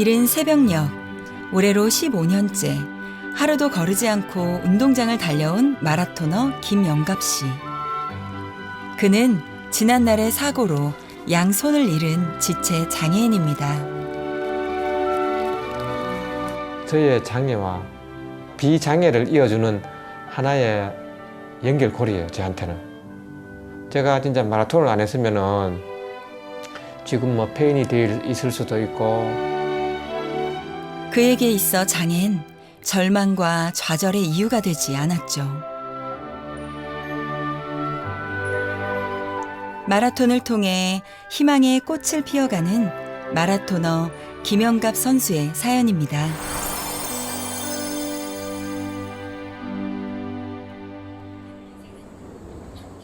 이른 새벽녘, 올해로 15년째 하루도 거르지 않고 운동장을 달려온 마라토너 김영갑 씨. 그는 지난날의 사고로 양손을 잃은 지체 장애인입니다. 저의 장애와 비장애를 이어주는 하나의 연결고리예요, 저한테는. 제가 진짜 마라톤을 안 했으면은 지금 뭐 폐인이 돼 있을 수도 있고. 그에게 있어 장애는 절망과 좌절의 이유가 되지 않았죠. 마라톤을 통해 희망의 꽃을 피워가는 마라토너 김영갑 선수의 사연입니다.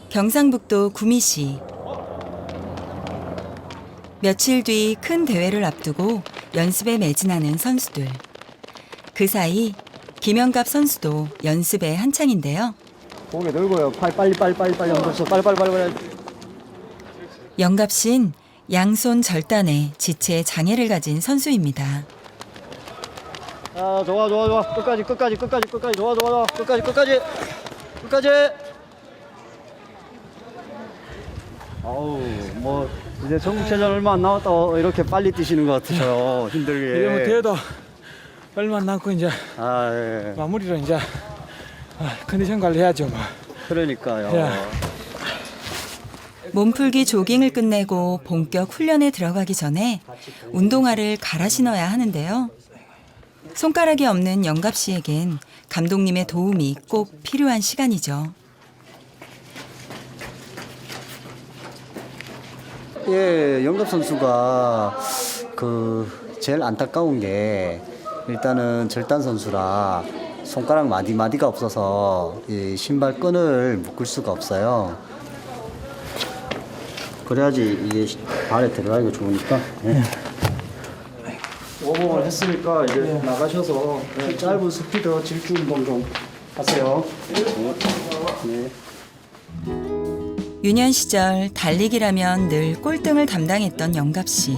경상북도 구미시. 며칠 뒤 큰 대회를 앞두고 연습에 매진하는 선수들. 그 사이 김영갑 선수도 연습에 한창인데요. 고개 들고요. 빨리 연결서 빨리. 영갑 씨는 양손 절단에 지체 장애를 가진 선수입니다. 아, 좋아. 끝까지. 좋아. 끝까지. 아우, 뭐 이제 전국체전 얼마 안 남았다고 이렇게 빨리 뛰시는 것 같으셔요. 힘들게. 이제 뭐 대회도 얼마 안 남고 이제 아, 예. 마무리로 이제 컨디션 관리해야죠 뭐. 그러니까요. 예. 몸풀기 조깅을 끝내고 본격 훈련에 들어가기 전에 운동화를 갈아 신어야 하는데요. 손가락이 없는 영갑 씨에겐 감독님의 도움이 꼭 필요한 시간이죠. 예, 영갑 선수가 제일 안타까운 게 일단은 절단 선수라 손가락 마디마디가 없어서 이 신발 끈을 묶을 수가 없어요. 그래야지 이게 발에 들어가기가 좋으니까. 예. 워밍을 했으니까 이제 나가셔서 짧은 스피드 질주 운동 좀 하세요. 네. 유년 시절 달리기라면 늘 꼴등을 담당했던 영갑 씨.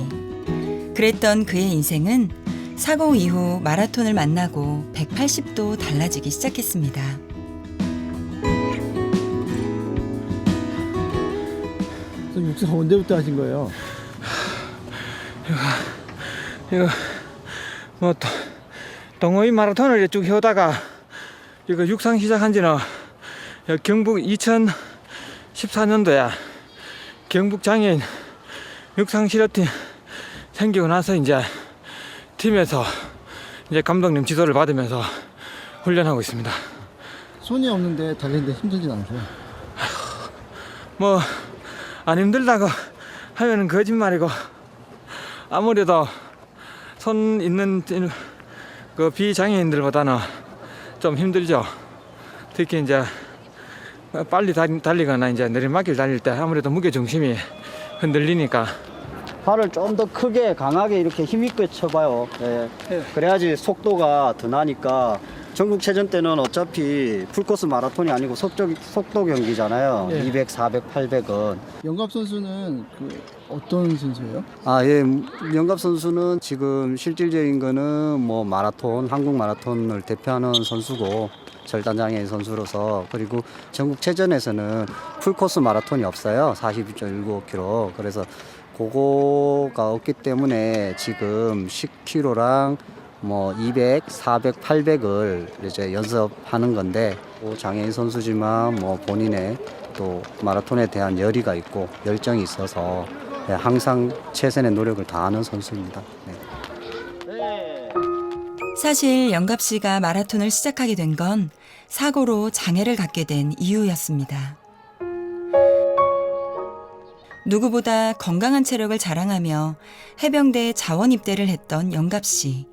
그랬던 그의 인생은 사고 이후 마라톤을 만나고 180도 달라지기 시작했습니다. 육상 언제부터 하신 거예요? 이거 뭐 동호인 마라톤을 쭉 해오다가 이거 육상 시작한 지는 경북 2014년도야. 경북 장애인 육상 실업팀 생기고 나서 이제 팀에서 이제 감독님 지도를 받으면서 훈련하고 있습니다. 손이 없는데 달리는데 힘들진 않으세요? 뭐 안 힘들다고 하면은 거짓말이고, 아무래도 손 있는 그 비장애인들보다는 좀 힘들죠. 특히 이제 빨리 달리거나 이제 내리막길 달릴 때 아무래도 무게 중심이 흔들리니까. 팔을 좀 더 크게 강하게 이렇게 힘있게 쳐봐요. 예. 그래야지 속도가 더 나니까. 전국체전 때는 어차피 풀코스 마라톤이 아니고 속도 경기잖아요. 예. 200, 400, 800은. 영갑 선수는 어떤 선수예요? 아, 예. 영갑 선수는 지금 실질적인 거는 뭐 마라톤, 한국 마라톤을 대표하는 선수고, 절단장애인 선수로서. 그리고 전국체전에서는 풀코스 마라톤이 없어요. 42.195km. 그래서 그거가 없기 때문에 지금 10km랑 뭐 200, 400, 800을 이제 연습하는 건데, 장애인 선수지만 뭐 본인의 또 마라톤에 대한 열의가 있고 열정이 있어서 항상 최선의 노력을 다하는 선수입니다. 네. 사실 영갑 씨가 마라톤을 시작하게 된 건 사고로 장애를 갖게 된 이유였습니다. 누구보다 건강한 체력을 자랑하며 해병대에 자원 입대를 했던 영갑 씨.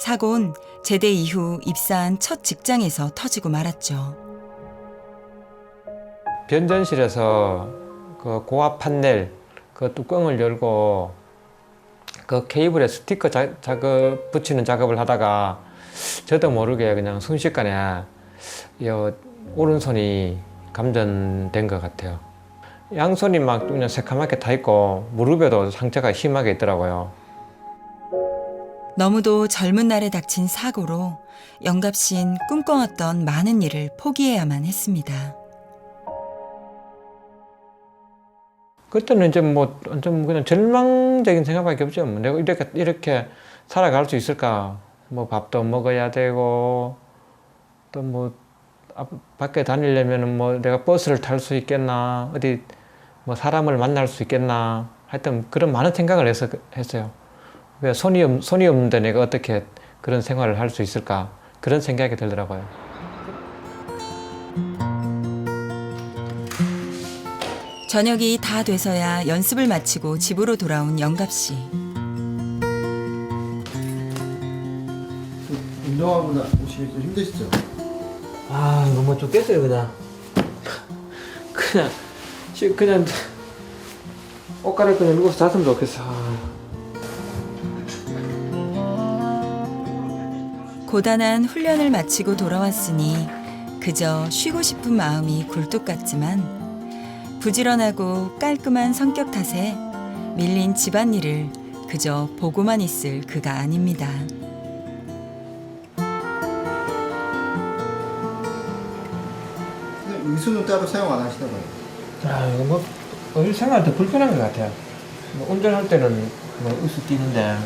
사고는 제대 이후 입사한 첫 직장에서 터지고 말았죠. 변전실에서 그 고압 판넬 그 뚜껑을 열고 그 케이블에 스티커 작업 붙이는 작업을 하다가 저도 모르게 그냥 순식간에 이 오른손이 감전된 것 같아요. 양손이 막 그냥 새카맣게 타 있고 무릎에도 상처가 심하게 있더라고요. 너무도 젊은 날에 닥친 사고로 영갑 씨는 꿈꿔왔던 많은 일을 포기해야만 했습니다. 그때는 이제 뭐 좀 그냥 절망적인 생각밖에 없죠. 뭐 내가 이렇게 살아갈 수 있을까? 뭐 밥도 먹어야 되고 또 뭐 밖에 다니려면은 뭐 내가 버스를 탈 수 있겠나? 어디 뭐 사람을 만날 수 있겠나? 하여튼 그런 많은 생각을 했어요. 왜 손이 없는데 내가 어떻게 그런 생활을 할 수 있을까? 그런 생각이 들더라고요. 저녁이 다 돼서야 연습을 마치고 집으로 돌아온 영갑 씨. 운동하고 오시기 좀 힘드시죠? 아 너무 죽겠어요 그냥. 그냥 옷 갈아입고 그냥 누워서 잤으면 좋겠어. 고단한 훈련을 마치고 돌아왔으니 그저 쉬고 싶은 마음이 굴뚝 같지만 부지런하고 깔끔한 성격 탓에 밀린 집안일을 그저 보고만 있을 그가 아닙니다. 의수는 따로 사용 안 하시다고요? 아 이거 뭐 일생활 때 불편한 것 같아요. 뭐 운전할 때는 뭐 의수 뛰는데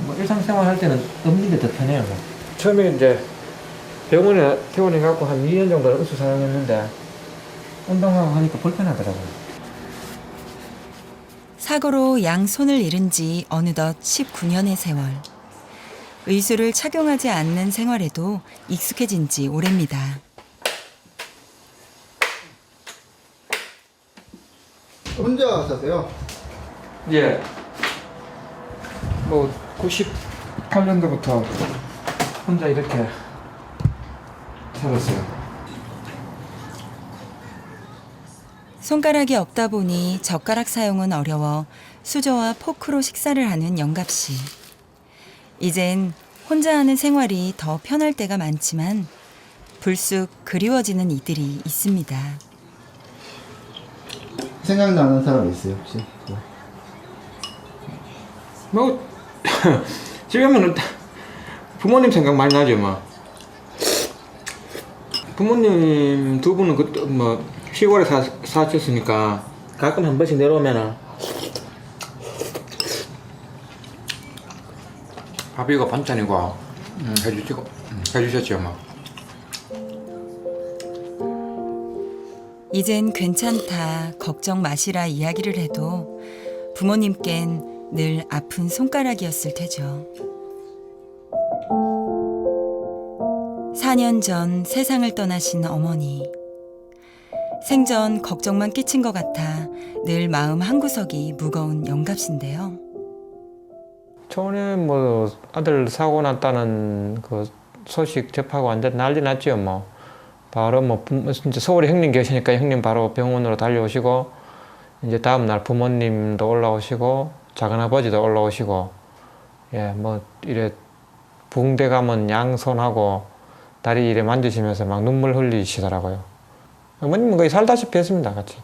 뭐 일상생활 할 때는 없는 게 더 편해요. 처음에 이제 병원에 퇴원해갖고 한 2년 정도 의수 사용했는데 운동하고 하니까 불편하더라고요. 사고로 양손을 잃은 지 어느덧 19년의 세월. 의수를 착용하지 않는 생활에도 익숙해진 지 오래입니다. 혼자 사세요? 예. 뭐 98년도부터 혼자 이렇게 살았어요. 손가락이 없다 보니 젓가락 사용은 어려워 수저와 포크로 식사를 하는 영갑 씨. 이젠 혼자 하는 생활이 더 편할 때가 많지만 불쑥 그리워지는 이들이 있습니다. 생각나는 사람 있어요 혹시? 뭐 지금은 부모님 생각 많이 나죠 뭐. 부모님 두 분은 뭐 시골에 사셨으니까 가끔 한 번씩 내려오면은 밥이고 반찬이고 해주셨죠 뭐. 이젠 괜찮다, 걱정 마시라 이야기를 해도 부모님껜 늘 아픈 손가락이었을 테죠. 4년 전 세상을 떠나신 어머니. 생전 걱정만 끼친 것 같아 늘 마음 한구석이 무거운 영갑 씨인데요. 처음에 뭐 아들 사고 났다는 그 소식 접하고 완전 난리 났죠 뭐. 바로 뭐 진짜 서울에 형님 계시니까 형님 바로 병원으로 달려오시고 이제 다음 날 부모님도 올라오시고 작은아버지도 올라오시고 예 뭐 이래 붕대 감은 양손하고 다리 이래 만지시면서 막 눈물 흘리시더라고요. 어머님은 거의 살다시피 했습니다 같이.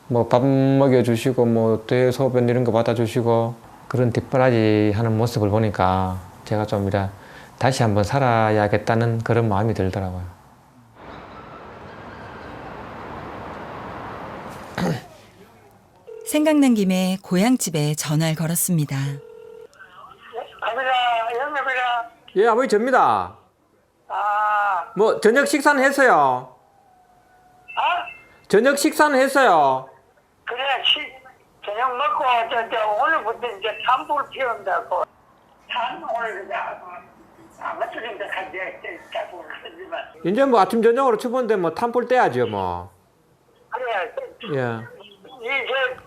뭐 밥 먹여주시고 뭐 대소변 이런 거 받아주시고 그런 뒷바라지 하는 모습을 보니까 제가 좀 이래 다시 한번 살아야겠다는 그런 마음이 들더라고요. 생각난 김에 고향집에 전화를 걸었습니다. 아버라, 영감이라. 예, 아버지 접니다. 아, 뭐 저녁 식사는 했어요. 아? 저녁 식사는 했어요. 그래, 저녁 먹고, 오늘부터 이제 산불 피운다고. 산 오늘 아무튼 가지, 자꾸 쓰지만. 이제 뭐 아침 저녁으로 추운데 뭐 탄불 떼야죠 뭐. 그래, 예. 이제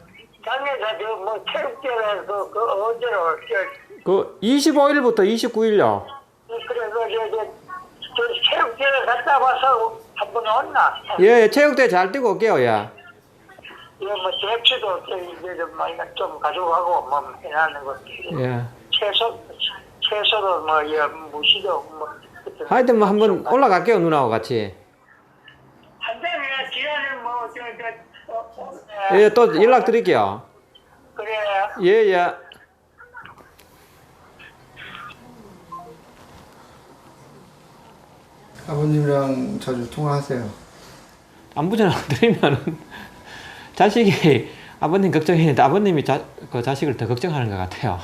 장에서 뭐 체육대회에서 그 어제로 그 25일부터 29일요. 그래서 저 체육대회 갔다 와서 한 번 왔나? 예, 체육대회 잘 뛰고 올게요. 예. 뭐 대추도 이제 좀 가져가고 뭐 해나는 것. 예. 채소도 뭐 무시도 뭐. 하여튼 뭐 한번 올라갈게요 누나하고 같이. 한 달에 기간은 뭐 예, 또 연락 드릴게요. 그래. 예, 예. 아버님이랑 자주 통화하세요? 안부 전화 드리면은 자식이 아버님 걱정했는데 아버님이 그 자식을 더 걱정하는 것 같아요.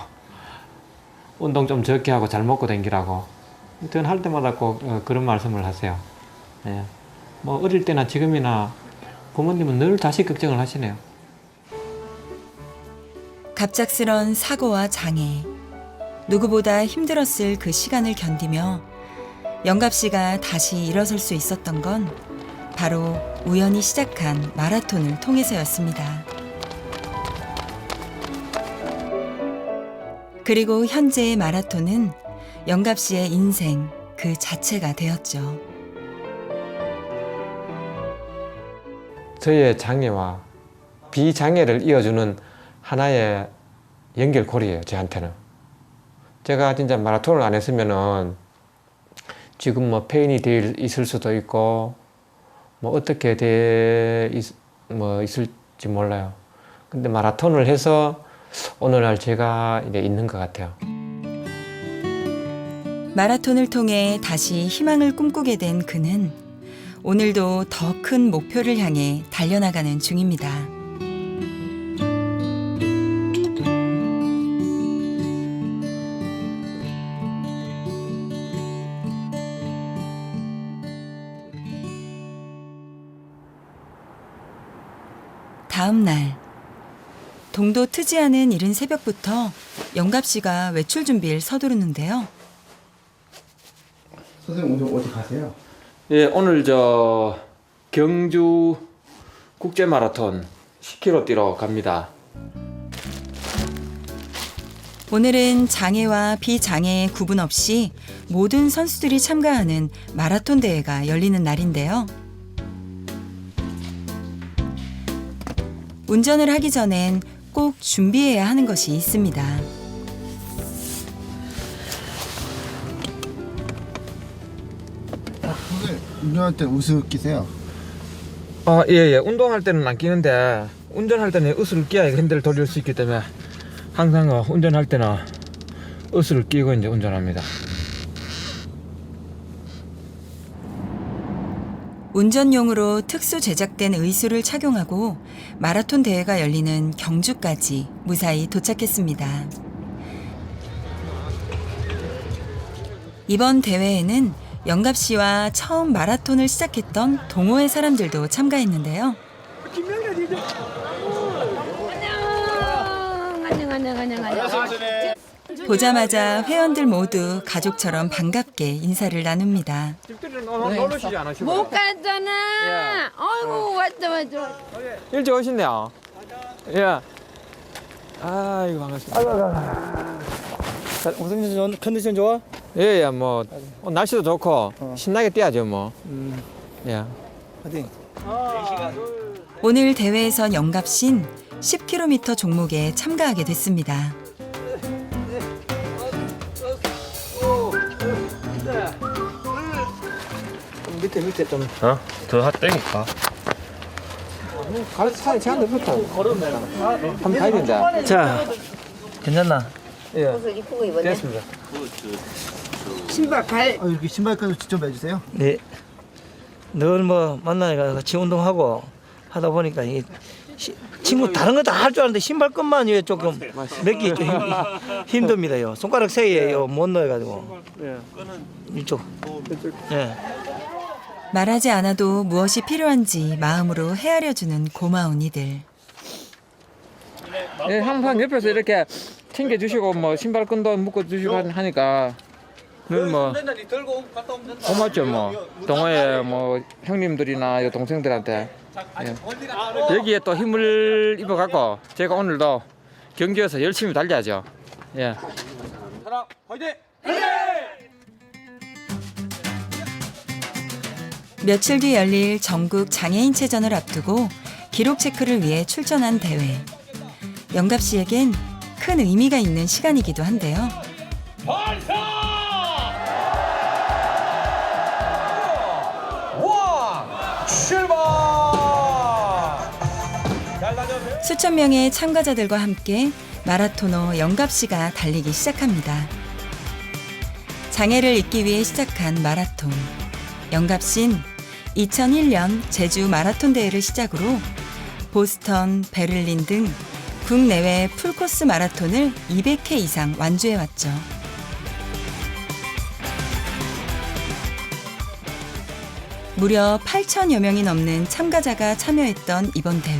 운동 좀 적게 하고 잘 먹고 다니라고. 할 때마다 꼭 그런 말씀을 하세요. 예. 뭐 어릴 때나 지금이나 부모님은 늘 자식 걱정을 하시네요. 갑작스런 사고와 장애. 누구보다 힘들었을 그 시간을 견디며 영갑 씨가 다시 일어설 수 있었던 건 바로 우연히 시작한 마라톤을 통해서였습니다. 그리고 현재의 마라톤은 영갑 씨의 인생 그 자체가 되었죠. 저의 장애와 비장애를 이어주는 하나의 연결고리예요, 저한테는. 제가 진짜 마라톤을 안 했으면은 지금 뭐 폐인이 돼 있을 수도 있고 뭐 어떻게 있을지 몰라요. 근데 마라톤을 해서 오늘날 제가 이제 있는 것 같아요. 마라톤을 통해 다시 희망을 꿈꾸게 된 그는 오늘도 더 큰 목표를 향해 달려나가는 중입니다. 다음 날 동도 트지 않은 이른 새벽부터 영갑 씨가 외출 준비를 서두르는데요. 선생님 오늘 어디 가세요? 예, 오늘 저 경주 국제 마라톤 10km 뛰러 갑니다. 오늘은 장애와 비장애의 구분 없이 모든 선수들이 참가하는 마라톤 대회가 열리는 날인데요. 운전을 하기 전엔 꼭 준비해야 하는 것이 있습니다. 선생님 운전할 때 옷을 끼세요? 예. 운동할 때는 안 끼는데 운전할 때는 옷을 끼야 핸들을 돌릴 수 있기 때문에 항상 운전할 때는 옷을 끼고 이제 운전합니다. 운전용으로 특수 제작된 의수를 착용하고 마라톤 대회가 열리는 경주까지 무사히 도착했습니다. 이번 대회에는 영갑 씨와 처음 마라톤을 시작했던 동호회 사람들도 참가했는데요. 안녕. 보자마자 회원들 모두 가족처럼 반갑게 인사를 나눕니다. 집들이는 놀러시지 않으시고 못 갔잖아. 아이고 왔다. 일찍 오셨네요. 예. 아이고 반갑습니다. 무슨 컨디션 좋아? 예, 뭐 날씨도 좋고 신나게 뛰어야죠, 뭐. 예. 파이팅. 오늘 대회에선 영갑 씨는 10km 종목에 참가하게 됐습니다. 밑에 좀 더 핫되니까. 가르쳐 제한테 붙어. 한번 가야 된다. 자, 괜찮나? 예. 됐습니다. 신발 발. 이렇게 신발까지 직접 매주세요? 네. 늘 뭐 만나니까 같이 운동하고 하다 보니까 이 친구 다른 거 다 할 줄 아는데 신발끈만 왜 조금 맺기 좀 힘듭니다요. 손가락 사이에 못 넣어가지고. 이쪽. 예. 말하지 않아도 무엇이 필요한지 마음으로 헤아려주는 고마운 이들. 예, 항상 옆에서 이렇게 챙겨주시고 뭐 신발끈도 묶어주시고 하니까 늘 뭐 고맙죠, 뭐 동호회 뭐 형님들이나 요 동생들한테. 예. 여기에 또 힘을 입어갖고 제가 오늘도 경기에서 열심히 달려야죠. 예. 며칠 뒤 열릴 전국 장애인체전을 앞두고 기록 체크를 위해 출전한 대회. 영갑 씨에겐 큰 의미가 있는 시간이기도 한데요. 수천 명의 참가자들과 함께 마라토너 영갑 씨가 달리기 시작합니다. 장애를 잊기 위해 시작한 마라톤. 영갑씨는 2001년 제주 마라톤 대회를 시작으로 보스턴, 베를린 등 국내외 풀코스 마라톤을 200회 이상 완주해왔죠. 무려 8천여 명이 넘는 참가자가 참여했던 이번 대회.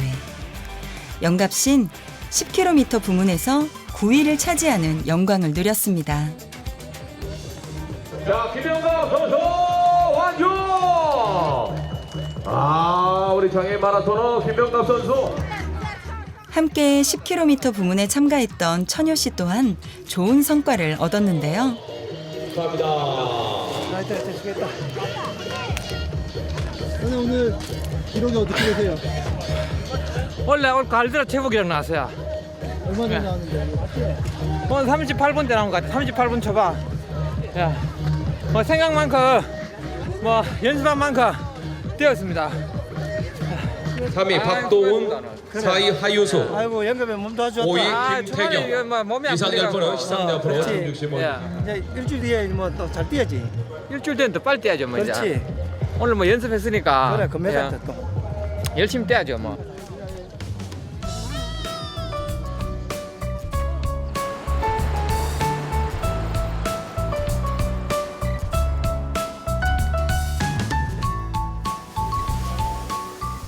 영갑씨는 10km 부문에서 9위를 차지하는 영광을 누렸습니다. 자, 김영갑 선수 완주! 우리 장애인 마라토너 김영갑 선수. 함께 10km 부문에 참가했던 천효 씨 또한 좋은 성과를 얻었는데요. 오늘 기록이 어떻게 되세요? 원래 올 갈대로 최고 기록 나왔어요. 얼마 정도 나왔는데? 오늘 38분 대 나온 것 같아. 38분 쳐봐. 야, 뭐 생각만큼 뭐 연습한 만큼 뛰었습니다. 3위 박도훈, 4위 하유수, 아이고 영감에 몸도 아주 좋다. 5위 김태경, 뭐 몸이 안 이상 풀리라고. 10%, 시상 10%, 그렇지. 65. 이제 일주일 뒤에 뭐 또 잘 뛰어야지. 일주일 뒤엔 더 빨리 뛰어야죠, 뭐 이제. 그렇지. 오늘 뭐 연습했으니까. 그래 금메달 예, 또. 열심히 뛰어야죠, 뭐.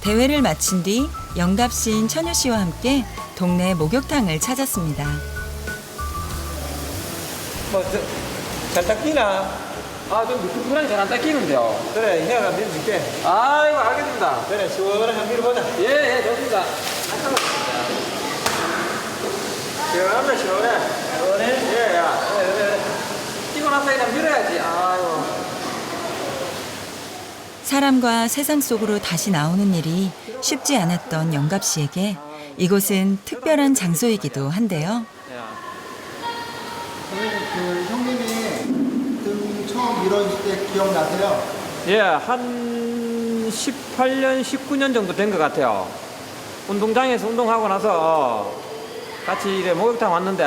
대회를 마친 뒤 영갑씨인 천효 씨와 함께 동네 목욕탕을 찾았습니다. 뭐잘 닦이나? 좀 미끄러니 잘안 닦이는데요. 그래 혜아가 밀어줄게. 아이고, 알겠습니다. 그래 시원하게 한번 밀어보자. 예, 좋습니다. 시원하면 시원해. 시원해? 예, 야. 그래. 뛰고 나서 그냥 밀어야지. 아이고. 사람과 세상 속으로 다시 나오는 일이 쉽지 않았던 영갑씨에게 이곳은 특별한 장소이기도 한데요. 그 형님이 등 처음 밀어줄 때 기억나세요? 예, 한 18년, 19년 정도 된 것 같아요. 운동장에서 운동하고 나서 같이 이래 목욕탕 왔는데,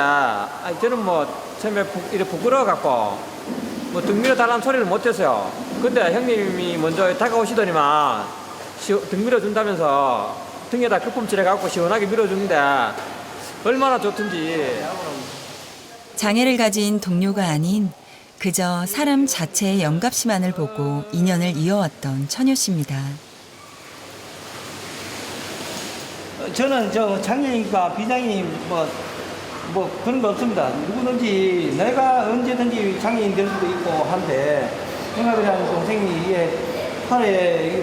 저는 뭐 처음에 이래 부끄러워갖고 뭐 등 밀어달라는 소리를 못했어요. 근데 형님이 먼저 다가오시더니만 등 밀어준다면서 등에다 거품 칠해갖고 시원하게 밀어주는데 얼마나 좋던지. 장애를 가진 동료가 아닌 그저 사람 자체의 영갑씨만을 보고 인연을 이어왔던 천효 씨입니다. 저는 저 장애인과 비장애인 뭐 그런 거 없습니다. 누구든지 내가 언제든지 장애인 될 수도 있고 한데 영갑이라는 동생이 이게 팔에 이게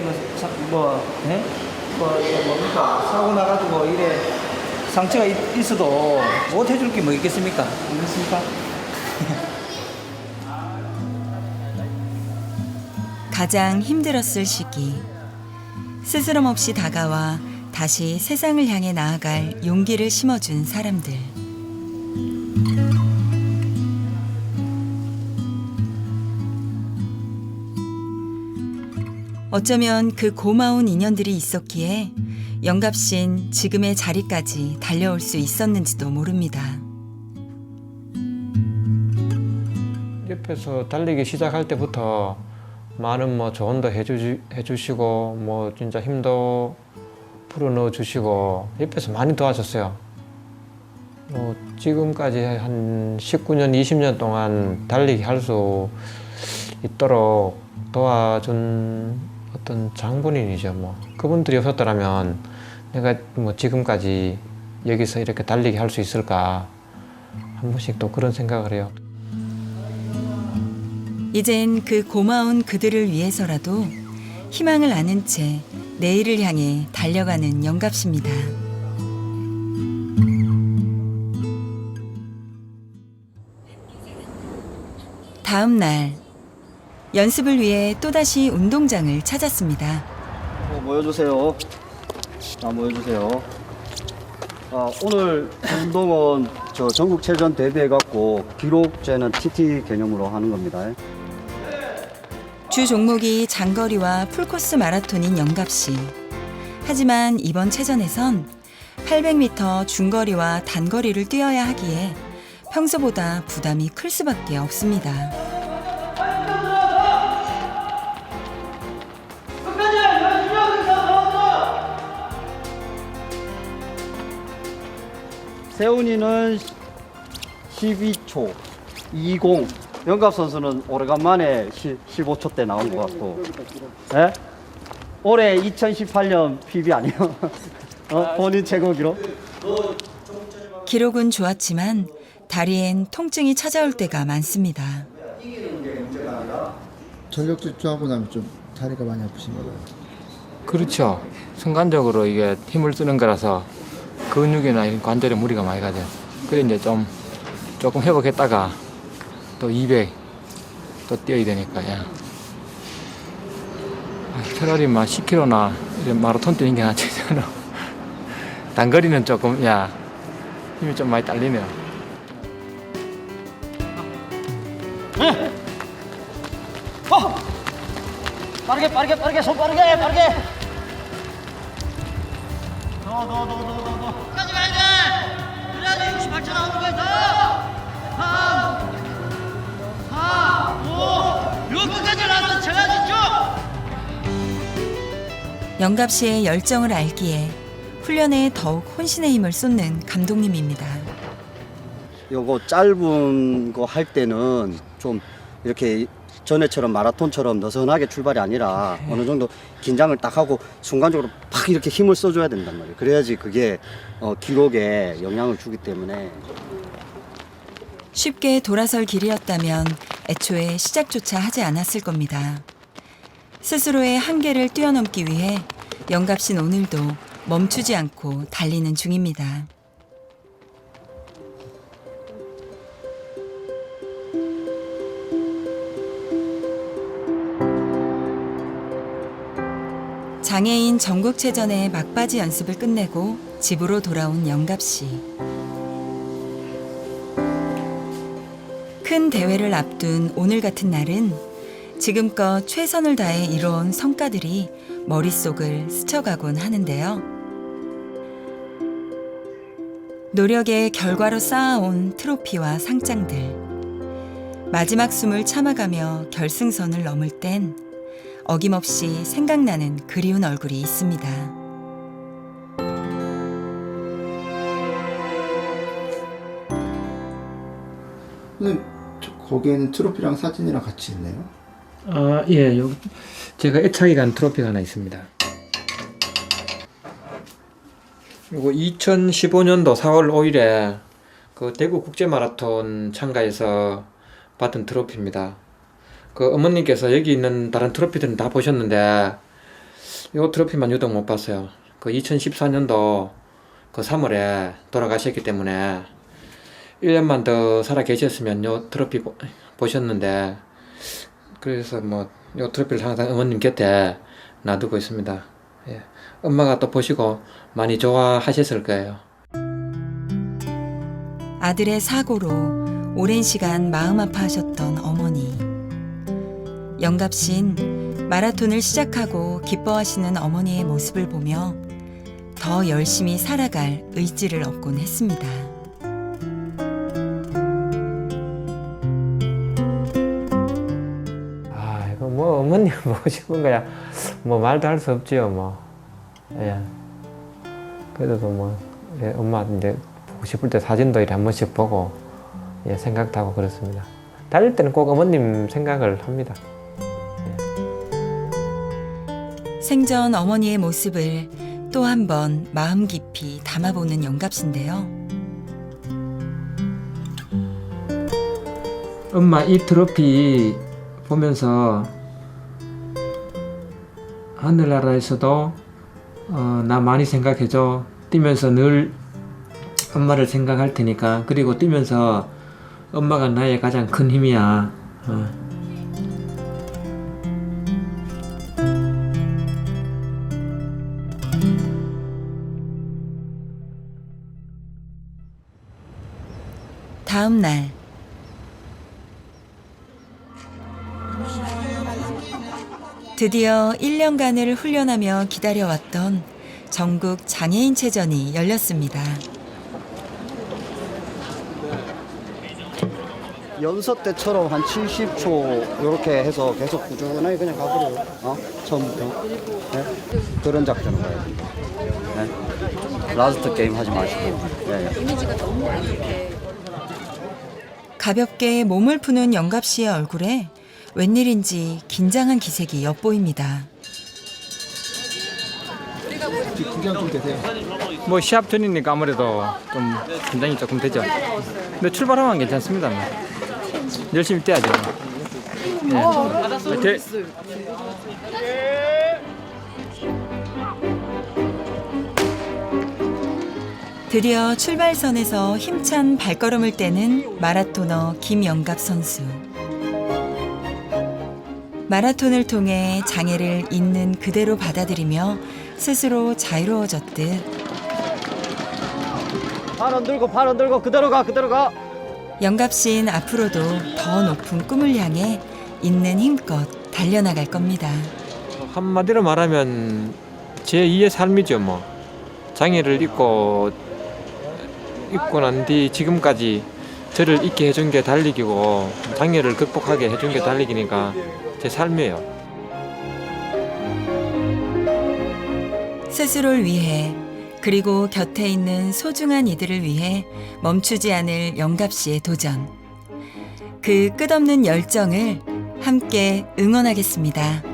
뭡니까 사고 나가지고 이래 상처가 있어도 못 해줄 게 뭐 있겠습니까? 그렇습니까? 가장 힘들었을 시기. 스스럼 없이 다가와 다시 세상을 향해 나아갈 용기를 심어준 사람들. 어쩌면 그 고마운 인연들이 있었기에 영갑씨는 지금의 자리까지 달려올 수 있었는지도 모릅니다. 옆에서 달리기 시작할 때부터 많은 뭐 조언도 해주시고 뭐 진짜 힘도 불어넣어 주시고 옆에서 많이 도와줬어요. 지금까지 한 19년, 20년 동안 달리기 할 수 있도록 도와준 어떤 장본인이죠. 뭐 그분들이 없었더라면 내가 뭐 지금까지 여기서 이렇게 달리기 할 수 있을까 한 번씩 또 그런 생각을 해요. 이젠 그 고마운 그들을 위해서라도 희망을 아는 채 내일을 향해 달려가는 영갑씨입니다. 다음 날 연습을 위해 또다시 운동장을 찾았습니다. 모여주세요. 모여주세요. 오늘 운동은 저 전국체전 대비해갖고 기록제는 TT 개념으로 하는 겁니다. 주 종목이 장거리와 풀코스 마라톤인 영갑씨. 하지만 이번 체전에선 800m 중거리와 단거리를 뛰어야 하기에 평소보다 부담이 클 수밖에 없습니다. 세훈이는 12초 20. 영갑 선수는 오래간만에 15초 때 나온 것 같고. 예? 올해 2018년 PB 아니에요? 본인 최고 기록? 기록은 좋았지만 다리엔 통증이 찾아올 때가 많습니다. 전력 질주하고 나면 좀 다리가 많이 아프신가 봐요. 그렇죠. 순간적으로 이게 힘을 쓰는 거라서 근육이나 이런 관절에 무리가 많이 가죠. 그래 이제 조금 회복했다가 또 200 또 뛰어야 되니까. 야. 차라리 막 10km나 이런 마라톤 뛰는 게 낫지. 단거리는 조금 힘이 좀 많이 딸리네요. 빠르게 손 빠르게. 영갑 씨의 열정을 알기에 훈련에 더욱 혼신의 힘을 쏟는 감독님입니다. 요거 짧은 거 할 때는 좀 이렇게 전에처럼 마라톤처럼 느슨하게 출발이 아니라 어느 정도 긴장을 딱 하고 순간적으로 팍 이렇게 힘을 써줘야 된단 말이에요. 그래야지 그게 기록에 영향을 주기 때문에. 쉽게 돌아설 길이었다면 애초에 시작조차 하지 않았을 겁니다. 스스로의 한계를 뛰어넘기 위해 영갑 씨는 오늘도 멈추지 않고 달리는 중입니다. 장애인 전국체전의 막바지 연습을 끝내고 집으로 돌아온 영갑 씨. 큰 대회를 앞둔 오늘 같은 날은 지금껏 최선을 다해 이뤄온 성과들이 머릿속을 스쳐가곤 하는데요. 노력의 결과로 쌓아온 트로피와 상장들. 마지막 숨을 참아가며 결승선을 넘을 땐 어김없이 생각나는 그리운 얼굴이 있습니다. 선생님, 거기에는 트로피랑 사진이랑 같이 있네요. 예, 여기 제가 애착이 간 트로피가 하나 있습니다. 이거 2015년도 4월 5일에 그 대구 국제 마라톤 참가해서 받은 트로피입니다. 그 어머님께서 여기 있는 다른 트로피들은 다 보셨는데 이 트로피만 유독 못 봤어요. 그 2014년도 그 3월에 돌아가셨기 때문에 1년만 더 살아 계셨으면 이 트로피 보셨는데, 그래서 뭐 이 트로피를 항상 어머님 곁에 놔두고 있습니다. 예. 엄마가 또 보시고 많이 좋아하셨을 거예요. 아들의 사고로 오랜 시간 마음 아파하셨던 어머니. 영갑 씨는 마라톤을 시작하고 기뻐하시는 어머니의 모습을 보며 더 열심히 살아갈 의지를 얻곤 했습니다. 이거 뭐 어머님 보고 싶은 거야. 뭐 말도 할 수 없지요, 뭐. 예. 그래도 뭐 엄마 이제 보고 싶을 때 사진도 이렇게 한 번씩 보고 생각도 하고 그렇습니다. 달릴 때는 꼭 어머님 생각을 합니다. 생전 어머니의 모습을 또 한 번 마음 깊이 담아보는 영갑 씨인데요. 엄마 이 트로피 보면서 하늘나라에서도 나 많이 생각해줘. 뛰면서 늘 엄마를 생각할 테니까. 그리고 뛰면서 엄마가 나의 가장 큰 힘이야. 다음 날 드디어 1년간을 훈련하며 기다려왔던 전국 장애인체전이 열렸습니다. 연서 때처럼 한 70초 이렇게 해서 계속 꾸준하게 그냥 가버려요. 처음부터. 네? 그런 작전을 가야 됩니다. 네? 라스트 게임 하지 마시고. 예. 가볍게 몸을 푸는 영갑 씨의 얼굴에 웬일인지 긴장한 기색이 엿보입니다. 긴장 좀 되세요. 뭐 시합 전이니까 아무래도 좀 긴장이 조금 되죠. 근데 출발하면 괜찮습니다. 뭐. 열심히 뛰어야죠. 예. 화이팅! 드디어 출발선에서 힘찬 발걸음을 떼는 마라토너 김영갑 선수. 마라톤을 통해 장애를 있는 그대로 받아들이며 스스로 자유로워졌듯 팔 안 들고 그대로 가. 영갑 씨는 앞으로도 더 높은 꿈을 향해 있는 힘껏 달려나갈 겁니다. 한마디로 말하면 제2의 삶이죠 뭐. 장애를 입고 난 뒤 지금까지 저를 있게 해준 게 달리기고 장애를 극복하게 해준 게 달리기니까 제 삶이에요. 스스로를 위해 그리고 곁에 있는 소중한 이들을 위해 멈추지 않을 영갑 씨의 도전. 그 끝없는 열정을 함께 응원하겠습니다.